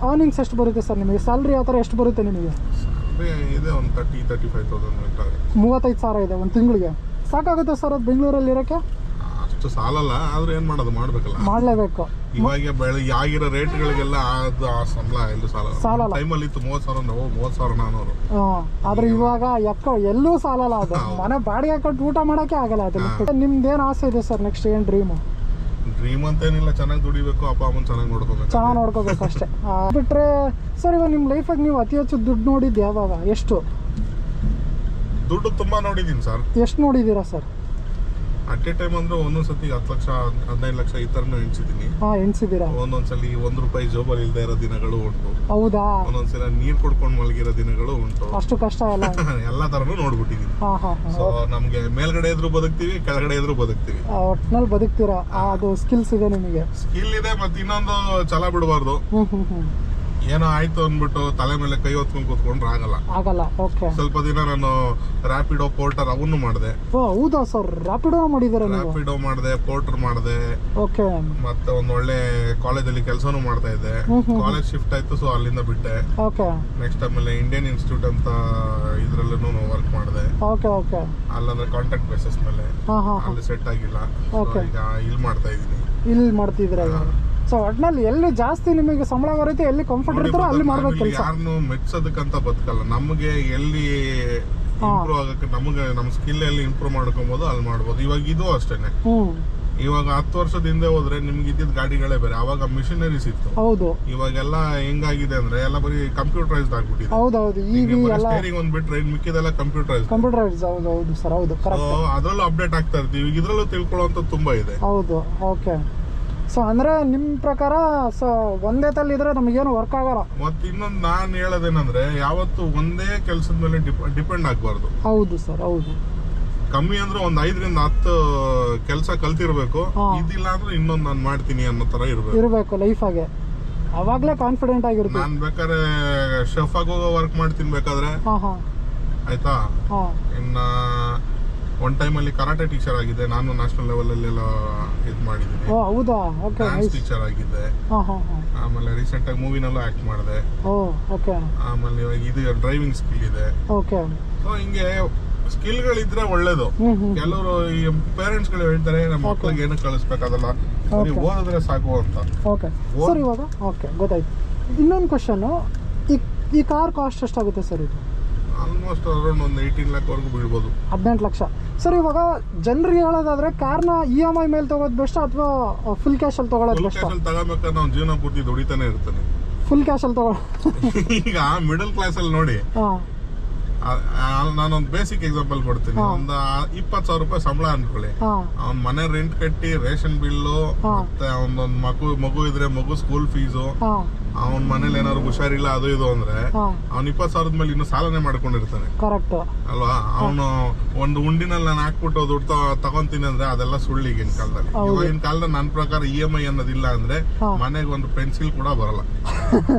Earnings ಎಷ್ಟು ಬರುತ್ತೆ sir ನಿಮಗೆ? ಸ್ಯಾಲ್ರಿ ಯಾವ ಥರ ಎಷ್ಟು ಬರುತ್ತೆ ನಿಮಗೆ? ಇದೆ ಒಂದು 35,000 35,000 ಇದೆ ಒಂದು ತಿಂಗಳಿಗೆ. ಸಾಕಾಗುತ್ತೆ ಸರ್ ಅದು ಬೆಂಗಳೂರಲ್ಲಿ ಇರೋಕ್ಕೆ? ಅಷ್ಟು ಸಾಲಲ್ಲ, ಆದ್ರೆ ಏನ್ ಮಾಡೋದು, ಮಾಡ್ಬೇಕಲ್ಲ, ಮಾಡಲೇಬೇಕು. ಇವಾಗ ಬೆಳಗ್ಗೆ ಆಗಿರೋ ರೇಟ್ಗಳಿಗೆಲ್ಲ ಅದು ಆ ಸಂಬಳ ಎಲ್ಲೂ ಸಾಲಲ್ಲ. ಟೈಮಲ್ಲಿ ಇತ್ತು 30,000 ಆದ್ರೆ ಇವಾಗ ಎಲ್ಲೂ ಸಾಲಲ್ಲ. ಅದು ಮನೆ ಬಾಡಿಗೆ ಹಾಕೊಂಡು ಊಟ ಮಾಡೋಕೆ ಆಗಲ್ಲ. ಅದು ನಿಮ್ದೇನು ಆಸೆ ಇದೆ ಸರ್ ನೆಕ್ಸ್ಟ್? ಏನು ಡ್ರೀಮ್ ಅಂತ ಏನಿಲ್ಲ, ಚೆನ್ನಾಗಿ ದುಡಿಬೇಕು, ಅಪ್ಪ ಅಮ್ಮನ ಚೆನ್ನಾಗಿ ನೋಡ್ಕೋಬೇಕು ಅಷ್ಟೇ. ಬಿಟ್ರೆ ಸರ್ ಇವಾಗ ನಿಮ್ಮ ಲೈಫಾಗಿ ನೀವು ಅತಿ ಹೆಚ್ಚು ದುಡ್ಡು ನೋಡಿದ್ದು ಯಾವಾಗ? ಎಷ್ಟು ದುಡ್ಡು? ತುಂಬಾ ನೋಡಿದೀನಿ ಸರ್. ಎಷ್ಟು ನೋಡಿದ್ದೀರಾ ಸರ್? ಅಟ್ ಎ ಟೈಮ್ ಅಂದ್ರೆ ಒಂದೊಂದ್ಸತಿ 10 ಲಕ್ಷ 15 ಲಕ್ಷ ಈ ತರನು ಎಣಿಸಿದೀನಿ. ಎಣಿಸಿದ್ದೀರಾ? ಒಂದೊಂದ್ಸಲಿ ₹1 ಜೋಬಲ್ಲಿ ಇಲ್ದೇ ಇರೋ ದಿನಗಳು ಉಂಟು. ಹೌದಾ? ಒಂದೊಂದ್ಸಲ ನೀರ್ ಕುಡ್ಕೊಂಡು ಮಲಗಿರೋ ದಿನಗಳು ಉಂಟು. ಅಷ್ಟು ಕಷ್ಟ ಎಲ್ಲ ಎಲ್ಲಾ ತರನು ನೋಡ್ಬಿಟ್ಟಿದೀನಿ. ಸೊ ನಮ್ಗೆ ಮೇಲ್ಗಡೆ ಇದ್ರು ಬದುಕ್ತಿವಿ, ಕೆಳಗಡೆ ಇದ್ರು ಬದುಕ್ತಿವಿ, ಒಟ್ನಲ್ಲಿ ಬದುಕ್ತೀರಾ. ಅದು ಸ್ಕಿಲ್ಸ್ ಇದೆ ನಿಮಗೆ? ಸ್ಕಿಲ್ ಇದೆ, ಮತ್ತೆ ಇನ್ನೊಂದು ಛಲ ಬಿಡಬಾರ್ದು. ಏನೋ ಆಯ್ತು ಅಂದ್ಬಿಟ್ಟು ತಲೆ ಮೇಲೆ ಕೈ ಹೊತ್ಕೊಂಡು ಕೂತ್ಕೊಂಡ್ರೆ ಆಗಲ್ಲ. ಓಕೆ. ಸ್ವಲ್ಪ ದಿನ ನಾನು ರ್ಯಾಪಿಡೋ ಪೋರ್ಟರ್ ಅವನು ಮಾಡಿದೆ. ಹೌದಾ ಸರ್? ರ್ಯಾಪಿಡೋ ಮಾಡಿದಾರೆ? ರ್ಯಾಪಿಡೋ ಮಾಡಿದೆ, ಪೋರ್ಟರ್ ಮಾಡಿದೆ. ಓಕೆ. ಮತ್ತೆ ಒಂದ್ ಒಳ್ಳೆ ಕಾಲೇಜಲ್ಲಿ ಕೆಲಸನೂ ಮಾಡ್ತಾ ಇದ್ದೆ. ಕಾಲೇಜ್ ಶಿಫ್ಟ್ ಆಯ್ತು, ಸೊ ಅಲ್ಲಿಂದ ಬಿಟ್ಟೆ. ಓಕೆ. ನೆಕ್ಸ್ಟ್ ಆಮೇಲೆ ಇಂಡಿಯನ್ ಇನ್ಸ್ಟಿಟ್ಯೂಟ್ ಅಂತ ಇದ್ರಲ್ಲೂ ವರ್ಕ್ ಮಾಡಿದೆ. Okay okay. ಅಲ್ಲಂದ್ರೆ ಕಾಂಟ್ರಾಕ್ಟ್ ಬೇಸಿಸ್ ಮೇಲೆ, ಅಲ್ಲಿ ಸೆಟ್ ಆಗಿಲ್ಲ. ಈಗ ಇಲ್ಲಿ ಮಾಡ್ತಾ ಇದೀನಿ. ಇಲ್ಲಿ ಮಾಡ್ತಿದ್ರೆ ಸೊ ಒಟ್ನಲ್ಲಿ ಎಲ್ಲಿ ಜಾಸ್ತಿ ನಿಮಗೆ ಸಂಬಳ ಬರುತ್ತೆ, ಎಲ್ಲಿ ಕಂಫರ್ಟ್ ಇರ್ತಾರೋ ಅಲ್ಲಿ ಮಾಡ್ಬೇಕು ಕೆಲಸ. ಯಾರನ್ನು ಮೆಚ್ಚೋದಕ್ಕಂತ ಬದುಕಲ್ಲ. ನಮಗೆ ಎಲ್ಲಿ ಇಂಪ್ರೂವ್ ಆಗಕ್ಕೆ, ನಮಗೆ ನಮ್ಮ ಸ್ಕಿಲ್ ಎಲ್ಲಿ ಇಂಪ್ರೂವ್ ಮಾಡ್ಕೊಬಹುದು ಅಲ್ಲಿ ಮಾಡ್ಬೋದು. ಇವಾಗ ಇದು ಅಷ್ಟೇನೆ. ಇವಾಗ 10 ವರ್ಷದ ಹಿಂದೆ ಹೋದ್ರೆ ನಿಮ್ಗೆ ಇದ್ದಿದ್ದ ಗಾಡಿಗಳೇ ಬೇರೆ. ಅವಾಗ ಮಿಷನರೀಸ್ ಇತ್ತು. ಹೌದು. ಇವಾಗೆಲ್ಲ ಹೆಂಗಾಗಿದೆ ಅಂದ್ರೆ ಎಲ್ಲ ಬರೀ ಕಂಪ್ಯೂಟರೈಸ್ಡ್ ಆಗ್ಬಿಟ್ಟಿದೆ. ಹೌದೌದು. ಸ್ಟೇರಿಂಗ್ ಒಂದ್ ಬಿಟ್ರೆ ಮಿಕ್ಕಿದೆಲ್ಲ ಕಂಪ್ಯೂಟರೈಸ್. ಹೌದು ಸರ್, ಹೌದು. ಅದ್ರಲ್ಲೂ ಅಪ್ಡೇಟ್ ಆಗ್ತಾ ಇರ್ತೀವಿ. ಇದ್ರಲ್ಲೂ ತಿಳ್ಕೊಳ್ಳೋಂತ ತುಂಬಾ ಇದೆ. ಹೌದು. ಓಕೆ. ಸೊ ಅಂದ್ರೆ ನಿಮ್ ಪ್ರಕಾರ ಸೊ ಒಂದೇ ತಲ್ಲಿ ಇದ್ರೆ ನಮಗೇನು ವರ್ಕ್ ಆಗಲ್ಲ. ಮತ್ತೆ ಇನ್ನೊಂದು ನಾನು ಹೇಳೋದೇನಂದ್ರೆ, ಯಾವತ್ತು ಒಂದೇ ಕೆಲಸದ ಮೇಲೆ ಡಿಪೆಂಡ್ ಆಗ್ಬಾರ್ದು. ಹೌದು ಸರ್, ಹೌದು. ಕಮ್ಮಿ ಅಂದ್ರೆ ಒಂದ್ 5 ರಿಂದ 10 ಕೆಲಸ ಕಲ್ತಿರ್ಬೇಕು. ಇದಿಲ್ಲ ಅಂದ್ರೆ ಇನ್ನೊಂದು ನಾನು ಮಾಡ್ತೀನಿ ಅನ್ನೋ ತರ ಇರ್ಬೇಕು ಲೈಫಾಗೆ. ಅವಾಗ್ಲೇ ಕಾನ್ಫಿಡೆಂಟ್ ಆಗಿರುತ್ತೆ. ನಾನ್ ಬೇಕಾದ್ರೆ ಶೆಫ್ ಆಗೋ ವರ್ಕ್ ಮಾಡ್ತೀನಿ ಬೇಕಾದ್ರೆ, ಆಯ್ತಾ. ಇನ್ನ ಒಂದ್ ಟೈಮ್ ಅಲ್ಲಿ ಕರಾಟೆ ಟೀಚರ್ ಆಗಿದೆ ನಾನು. ನ್ಯಾಷನಲ್ ಲೆವೆಲ್ ಅಲ್ಲಿ ಎಲ್ಲ ಇದು ಮಾಡಿದ್ದೀನಿ. ಹೌದಾ? ಓಕೆ. ಡ್ಯಾನ್ಸ್ ಟೀಚರ್ ಆಗಿದ್ದೆ. ಆಮೇಲೆ ರೀಸೆಂಟ್ ಆಗಿ ಮೂವಿನಲ್ಲೂ ಆಕ್ಟ್ ಮಾಡಿದೆ. ಆಮೇಲೆ ಇವಾಗ ಇದು ಡ್ರೈವಿಂಗ್ ಸ್ಕಿಲ್ ಇದೆ. ಸೊ ಹಿಂಗೆ ಸ್ಕಿಲ್ ಗಳಿದ್ರೆ ಒಳ್ಳೇದು. ಕೆಲವರು ಈ ಪೇರೆಂಟ್ಸ್ ಗಳು ಹೇಳ್ತಾರೆ ನಮ್ಮ ಮಕ್ಳಿಗೆ ಏನು ಕಳಿಸ್ಬೇಕಾದಲ್ಲ, ಓದಿದ್ರೆ ಸಾಕು ಅಂತ. ಸರ್ ಇವಾಗ ಗೊತ್ತಾಯ್ತು. ಇನ್ನೊಂದು ಕ್ವಶನ್, ಈ ಕಾರ್ ಕಾಸ್ಟ್ ಎಷ್ಟಾಗುತ್ತೆ ಸರ್? ಇದು ಆಲ್ಮೋಸ್ಟ್ ಅರೌಂಡ್ ಒಂದು 18 lakh ವರೆಗೂ ಬೀಳ್ಬೋದು. 18 ಲಕ್ಷ. ಸರ್ ಇವಾಗ ಜನರಿಗೆ ಹೇಳೋದಾದ್ರೆ ಕಾರ್ನ EMI ಮೇಲೆ ತಗೋದು ಬೆಸ್ಟ್ ಅಥವಾ ಫುಲ್ ಕ್ಯಾಶ್ ಅಲ್ಲಿ ತಗೊಳ್ಳೋದು ಬೆಸ್ಟ್? ಫುಲ್ ಕ್ಯಾಶ್ ಅಲ್ಲಿ ತಗೋಬೇಕಾದ್ರೆ ನಾವು ಜೀವನ ಪೂರ್ತಿ ದುಡಿತಾನೆ ಇರ್ತಾನೆ. ಫುಲ್ ಕ್ಯಾಶ್ ಅಲ್ಲಿ ಈಗ ಮಿಡಲ್ ಕ್ಲಾಸ್ ಅಲ್ಲಿ ನೋಡಿ, ನಾನೊಂದು ಬೇಸಿಕ್ ಎಕ್ಸಾಂಪಲ್ ಕೊಡ್ತೀನಿ. ಒಂದು 20,000 ರೂಪಾಯಿ ಸಂಬಳ ಅನ್ಕೊಳ್ಳಿ. ಅವ್ನ ಮನೆ ರೆಂಟ್ ಕಟ್ಟಿ, ರೇಷನ್ ಬಿಲ್ಲು, ಮತ್ತೆ ಅವನೊಂದು ಮಗು ಇದ್ರೆ ಮಗು ಸ್ಕೂಲ್ ಫೀಸು, ಅವನ ಮನೇಲಿ ಏನಾದ್ರು ಹುಷಾರಿಲ್ಲ ಅದು ಇದು ಅಂದ್ರೆ ಅವ್ನು 20,000 ಮೇಲೆ ಇನ್ನು ಸಾಲನೆ ಮಾಡ್ಕೊಂಡಿರ್ತಾನೆ. ಕರೆಕ್ಟ್ ಅಲ್ವಾ? ಅವನು ಒಂದು ಉಂಡಿನಲ್ಲಿ ನಾನು ಹಾಕ್ಬಿಟ್ಟು ದುಡ್ಡು ತಗೊಂತೀನಿ ಅಂದ್ರೆ ಅದೆಲ್ಲ ಸುಳ್ಳು ಈಗಿನ ಕಾಲದಲ್ಲಿ. ಇವಾಗಿನ ಕಾಲದಲ್ಲಿ ನನ್ನ ಪ್ರಕಾರ EMI ಅನ್ನೋದಿಲ್ಲ ಅಂದ್ರೆ ಮನೆಗೆ ಒಂದು ಪೆನ್ಸಿಲ್ ಕೂಡ ಬರಲ್ಲ.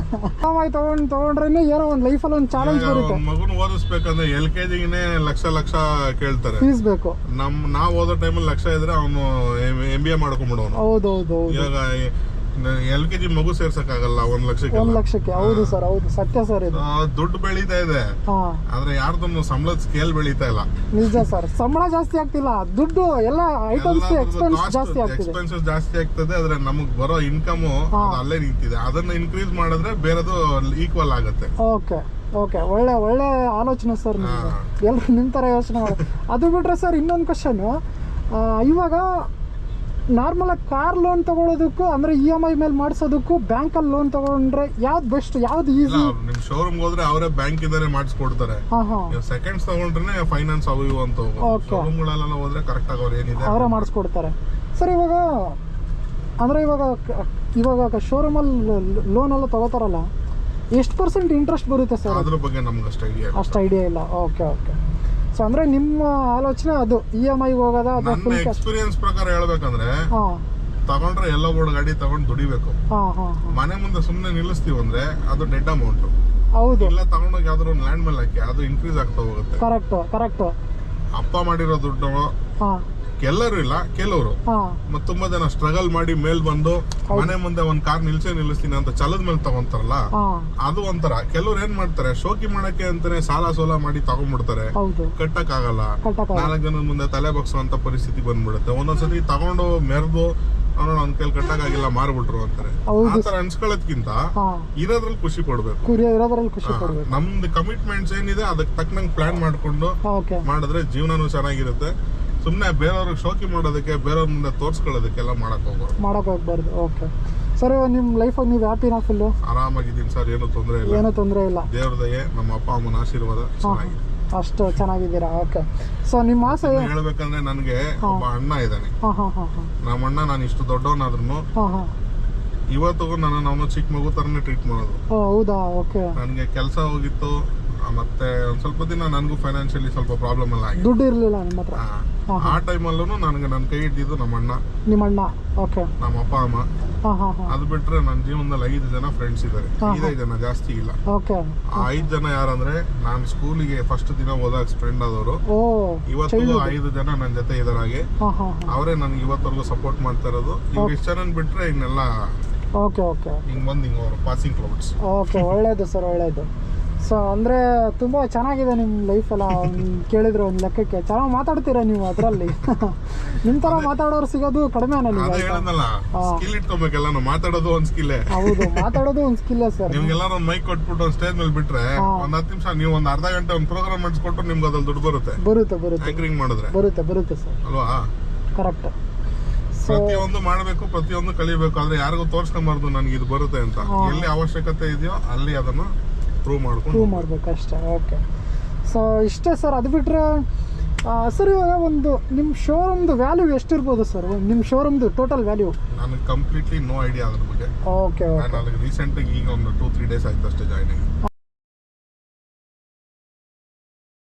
ತಗೊಂಡ್ರೆ ಏನೋ ಒಂದು ಲೈಫಲ್ಲಿ ಒಂದು ಚಾಲೆಂಜ್ ಬರುತ್ತೆ. ಮಗುನ ಓದಿಸ್ಬೇಕಂದ್ರೆ LKGಗೆ ಲಕ್ಷ ಕೇಳ್ತಾರೆ. ಫೀಸ್ ಬೇಕು. ನಾವ್ ಓದೋ ಟೈಮಲ್ಲಿ ಲಕ್ಷ ಇದ್ರೆ ಅವನು MBA ಮಾಡ್ಕೊಂಡ್ಬಿಡೋನು. ಹೌದೌದು. ಇವಾಗ LKG ಮಗು ಸೇರ್ಸಕ್ಕಾಗಲ್ಲ 1 ಲಕ್ಷಕ್ಕೆ. ಹೌದು ಸರ್, ಹೌದು, ಸತ್ಯ ಸರ್. ಇದು ದುಡ್ಡು ಬೆಳೀತಾ ಇದೆ, ಆದ್ರೆ ಯಾರ್ದನ್ನು ಸಂಬಳದ ಸ್ಕೇಲ್ ಬೆಳೀತಾ ಇಲ್ಲ. ನಿಜ ಸರ್, ಸಂಬಳ ಜಾಸ್ತಿ ಆಗ್ತಿಲ್ಲ, ದುಡ್ಡು ಎಲ್ಲ ಐಟಮ್ಸ್ ಎಕ್ಸ್ಪೆನ್ಸಸ್ ಜಾಸ್ತಿ ಆಗ್ತದೆ. ಆದ್ರೆ ನಮಗ್ ಬರೋ ಇನ್ಕಮ್ ಅಲ್ಲೇ ನಿಂತಿದೆ. ಅದನ್ನ ಇನ್ಕ್ರೀಸ್ ಮಾಡಿದ್ರೆ ಬೇರೆದು ಈಕ್ವಲ್ ಆಗುತ್ತೆ. ಓಕೆ. ಒಳ್ಳೆ ಆಲೋಚನೆ ಸರ್. ಎಲ್ರು ನಿಮ್ ತರ ಯೋಚನೆ ಮಾಡಿ. ಅದು ಬಿಟ್ರೆ ಸರ್ ಇನ್ನೊಂದು ಕ್ವಶನ್, ಇವಾಗ ನಾರ್ಮಲ್ ಆಗಿ ಕಾರ್ ಲೋನ್ ತಗೊಳ್ಳೋದಕ್ಕೂ ಅಂದ್ರೆ EMI ಮೇಲೆ ಮಾಡಿಸೋದಕ್ಕೂ ಬ್ಯಾಂಕಲ್ಲಿ ಲೋನ್ ತಗೊಂಡ್ರೆ ಯಾವ್ದು ಬೆಸ್ಟ್, ಯಾವ್ದು ಈಸಿ? ನಿಮ್ ಶೋರೂಮ್ ಹೋದ್ರೆ ಅವರೇ ಬ್ಯಾಂಕ್ ಇಂದಾನೆ ಮಾಡಿಸ್ಕೊಡ್ತಾರೆ. ಸೆಕೆಂಡ್ಸ್ ತಗೊಂಡ್ರೆ ಫೈನಾನ್ಸ್ ಅವು ಇವು ಅಂತ ಶೋರೂಮ್ ಗಳಲ್ಲೆಲ್ಲ ಹೋದ್ರೆ ಕರೆಕ್ಟ್ ಆಗಿ ಅವ್ರು ಏನಿದೆ ಅವರೇ ಮಾಡಿಸ್ಕೊಡ್ತಾರೆ. ಸರ್ ಇವಾಗ ಅಂದ್ರೆ ಇವಾಗ ಶೋರೂಮಲ್ಲಿ ಲೋನ್ ಎಲ್ಲ ತಗೋತಾರಲ್ಲ, ಎಷ್ಟು % ಇಂಟ್ರೆಸ್ಟ್ ಬರುತ್ತೆ ಸರ್? ಅದ್ರ ಬಗ್ಗೆ ನಮ್ಗೆ ಅಷ್ಟು ಐಡಿಯಾ ಇಲ್ಲ. ಓಕೆ. ಸೊ ಅಂದ್ರೆ ನಿಮ್ಮ ಆಲೋಚನೆ ಅದು EMI ಹೋಗೋದ? ನನ್ನ ಎಕ್ಸ್ಪೀರಿಯನ್ಸ್ ಪ್ರಕಾರ ಹೇಳ್ಬೇಕಂದ್ರೆ, ತಗೊಂಡ್ರೆ ಎಲ್ಲೋ ಬೋರ್ಡ್ ಗಾಡಿ ತಗೊಂಡು ದುಡಿಬೇಕು. ಮನೆ ಮುಂದೆ ಸುಮ್ನೆ ನಿಲ್ಲಿಸ್ತೀವಿ ಅಂದ್ರೆ ಅದು ಡೆಡ್ ಅಮೌಂಟ್. ಹೌದು. ಇಲ್ಲ ತಗೊಂಡೋಗಿ ಯಾವ್ದಾದ್ರು ಒಂದು ಲ್ಯಾಂಡ್ ಮೇಲೆ ಹಾಕಿ ಅದು ಇನ್ಕ್ರೀಸ್ ಆಗ್ತಾ ಹೋಗುತ್ತೆ. ಕರೆಕ್ಟ್. ಅಪ್ಪ ಮಾಡಿರೋ ದುಡ್ಡು ಎಲ್ಲರೂ ಇಲ್ಲ, ಕೆಲವರು ಹಾಂ ಮತ್ ತುಂಬಾ ಜನ ಸ್ಟ್ರಗಲ್ ಮಾಡಿ ಮೇಲ್ ಬಂದು ಮನೆ ಮುಂದೆ ಒಂದ್ ಕಾರ್ ನಿಲ್ಲಿಸ್ತೀನಿ ಅಂತ ಛಲದ ಮೇಲೆ ತಗೊಂತಾರಲ್ಲ, ಹಾಂ ಅದು ಒಂಥರ. ಕೆಲವ್ರು ಏನ್ ಮಾಡ್ತಾರೆ, ಶೋಕಿ ಮಾಡಕ್ಕೆ ಅಂತಾನೆ ಸಾಲ ಸೋಲ ಮಾಡಿ ತಗೊಂಡ್ಬಿಡ್ತಾರೆ, ಹೌದು ಕಟ್ಟಕ್ ಆಗಲ್ಲ. ಕಟ್ಟಕ್ಕಾಗಲ್ಲ. 4 ಜನದ ಮುಂದೆ ತಲೆ ಬಗ್ಸುವಂತ ಪರಿಸ್ಥಿತಿ ಬಂದ್ಬಿಡುತ್ತೆ. ಒಂದೊಂದ್ಸತಿ ತಗೊಂಡು ಮೆರೆದು ಅವ್ನು ಅವ್ನ ಕೈಲಿ ಕಟ್ಟಕ್ಕಾಗಿಲ್ಲ ಮಾರ್ಬಿಟ್ರು ಅಂತಾರೆ. ಹೌದು. ಆತರ ಅನ್ಸ್ಕೊಳ್ಳೋದ್ಕಿಂತ ಹಾಂ ಇರೋದ್ರಲ್ಲಿ ಖುಷಿ ಪಡ್ಬೇಕು. ಇರೋದ್ರಲ್ಲಿ ಖುಷಿ ಪಡ್ಬೇಕು. ನಮ್ದು ಕಮಿಟ್ಮೆಂಟ್ಸ್ ಏನಿದೆ ಅದಕ್ಕೆ ತಕ್ಕನಂಗೆ ಪ್ಲಾನ್ ಮಾಡ್ಕೊಂಡು ಓಕೆ ಮಾಡಿದ್ರೆ ಜೀವನನೂ ಚೆನ್ನಾಗಿರುತ್ತೆ. ಸುಮ್ನೆ ಬೇರೆಯವ್ರಿಗೆ ಶೋಕಿ ಮಾಡೋದಕ್ಕೆ, ಬೇರೆಯವ್ರ ಮುಂದೆ ತೋರ್ಸ್ಕೊಳ್ಳೋದಕ್ಕೆಲ್ಲ ಮಾಡಕ್ ಹೋಗ್ಬಾರ್ದು. ಓಕೆ ಸರ್, ನಿಮ್ಮ ಲೈಫಲ್ಲಿ ನೀವು ಹ್ಯಾಪಿನಾ? ಫುಲ್ಲು ಆರಾಮಾಗಿದ್ದೀನಿ ಸರ್, ಏನು ತೊಂದರೆ ಇಲ್ಲ. ಏನೂ ತೊಂದರೆ ಇಲ್ಲ. ದೇವ್ರ ದಯೆ, ನಮ್ಮ ಅಪ್ಪ ಅಮ್ಮನ ಆಶೀರ್ವಾದ ಚೆನ್ನಾಗಿದೆ. ಅಷ್ಟು ಚೆನ್ನಾಗಿದ್ದೀರಾ? ಓಕೆ. ಸೊ ನಿಮ್ಮ ಆಸೆ ಹೇಳ್ಬೇಕಂದ್ರೆ ನನ್ಗೆ ಒಬ್ಬ ಅಣ್ಣ ಇದ್ದಾನೆ. ನಮ್ಮ ಅಣ್ಣ ನಾನು ಇಷ್ಟು ದೊಡ್ಡವನಾದ್ರೂ ಇವತ್ತಿಗೂ ನನ್ನ ಅವನು ಚಿಕ್ಕ ಮಗು ತರನೇ ಟ್ರೀಟ್ ಮಾಡೋದು. ಹೌದಾ? ಓಕೆ. ನನ್ಗೆ ಕೆಲಸ ಹೋಗಿತ್ತು, ಮತ್ತೆ ಒಂದ್ ಸ್ವಲ್ಪ ದಿನ ನನಗೂ ಫೈನಾನ್ಷಿಯಲಿ ಸ್ವಲ್ಪ ಪ್ರಾಬ್ಲಮ್ ಎಲ್ಲ ಆಗಿದೆ. ದುಡ್ಡು ಇರ್ಲಿಲ್ಲ ನಿಮ್ಮ ಹತ್ರ? ಆ ಟೈಮಲ್ಲೂ ನನಗೆ ನನ್ನ ಕೈ ಹಿಡಿದಿದ್ದು ನಮ್ಮ ಅಣ್ಣ, ನಿಮ್ಮ ಅಣ್ಣ. ಓಕೆ. ನಮ್ಮ ಅಪ್ಪ ಅಮ್ಮ. ಅದು ಬಿಟ್ರೆ ನನ್ನ ಜೀವನದಲ್ಲಿ 5 ಜನ ಫ್ರೆಂಡ್ಸ್ ಇದ್ದಾರೆ. 5 ಜನ, ಜಾಸ್ತಿ ಇಲ್ಲ. ಓಕೆ. ಆ 5 ಜನ ಯಾರಂದ್ರೆ ನಾನು ಸ್ಕೂಲಿಗೆ ಫಸ್ಟ್ ದಿನ ಹೋದಾಗ ಫ್ರೆಂಡ್ ಆದವರು. ಇವತ್ತಿಗೂ 5 ಜನ ನನ್ನ ಜೊತೆ ಇದಾರೆ. ಹಾಗೆ ಅವರೇ ನನಗೆ ಇವತ್ತವರೆಗೂ ಸಪೋರ್ಟ್ ಮಾಡ್ತಾ ಇರೋದು. ಇವ್ರು ಇಷ್ಟು ಜನ ಬಿಟ್ರೆ ಇನ್ನೆಲ್ಲ ಓಕೆ ಓಕೆ ಹಿಂಗ್ ಬಂದು ಹಿಂಗ್ ಅವರು ಪಾಸಿಂಗ್ ಕ್ಲೌಡ್ಸ್. ಓಕೆ, ಒಳ್ಳೇದು ಸರ್, ಒಳ್ಳೇದು. ಸೊ ಅಂದರೆ ತುಂಬ ಚೆನ್ನಾಗಿದೆ ನಿಮ್ಮ ಲೈಫೆಲ್ಲ. ಕೇಳಿದ್ರೆ ಒಂದು ಲೆಕ್ಕಕ್ಕೆ ಚೆನ್ನಾಗಿ ಮಾತಾಡ್ತೀರಾ ನೀವು. ಅದರಲ್ಲಿ ನಿಮ್ಮ ಥರ ಮಾತಾಡೋರು ಸಿಗೋದು ಕಡಿಮೆ ನನಗೆ. ಸ್ಕಿಲ್ ಇಟ್ಕೊಬೇಕಲ್ಲ, ನಾವು ಮಾತಾಡೋದು ಒಂದು ಸ್ಕಿಲ್ಲೇ. ಹೌದು, ಮಾತಾಡೋದು ಒಂದು ಸ್ಕಿಲ್ಲೇ ಸರ್. ನಿಮ್ಗೆಲ್ಲ ಒಂದು ಮೈಕ್ ಕೊಟ್ಬಿಟ್ಟು ಒಂದು ಸ್ಟೇಜ್ ಮೇಲೆ ಬಿಟ್ರೆ ಒಂದು 10 ನಿಮಿಷ ನೀವು ಒಂದು ಅರ್ಧ ಗಂಟೆ ಒಂದು ಪ್ರೋಗ್ರಾಮ್ ಮಾಡಿಸ್ಕೊಟ್ಟು ನಿಮ್ಗೆ ಅದ್ರಲ್ಲಿ ದುಡ್ಡು ಬರುತ್ತೆ. ಬರುತ್ತೆ ಆಂಕರಿಂಗ್ ಮಾಡಿದ್ರೆ ಬರುತ್ತೆ ಸರ್. ಅಲ್ವಾ? ಕರೆಕ್ಟ್. ಪ್ರತಿಯೊಂದು ಮಾಡಬೇಕು, ಪ್ರತಿಯೊಂದು ಕಲಿಬೇಕು. ಆದ್ರೆ ಯಾರಿಗೂ ತೋರ್ಸ್ಕೊಂಬಾರ್ದು ನನಗೆ ಇದು ಬರುತ್ತೆ ಅಂತ. ಎಲ್ಲಿ ಅವಶ್ಯಕತೆ ಇದೆಯೋ ಅಲ್ಲಿ ಅದನ್ನ ಪ್ರೂವ್ ಮಾಡ್ಬೇಕು ಅಷ್ಟೇ. ಓಕೆ. ಸೊ ಇಷ್ಟೇ ಸರ್. ಅದು ಬಿಟ್ಟರೆ ಸರ್, ಇವಾಗ ಒಂದು ನಿಮ್ಮ ಶೋರೂಮ್ದು ವ್ಯಾಲ್ಯೂ ಎಷ್ಟಿರ್ಬೋದು ಸರ್? ನಿಮ್ಮ ಶೋರೂಮ್ದು ಟೋಟಲ್ ವ್ಯಾಲ್ಯೂ ನನಗೆ ಕಂಪ್ಲೀಟ್ಲಿ ನೋ ಐಡಿಯಾ ಅದ್ರ ಬಗ್ಗೆ. ಓಕೆ. ನಾನು ರೀಸೆಂಟಾಗಿ ಈಗ ಒಂದು 2-3 ಡೇಸ್ ಆಯ್ತು ಅಷ್ಟೇ ಜಾಯ್ನ್ ಆಗಿ.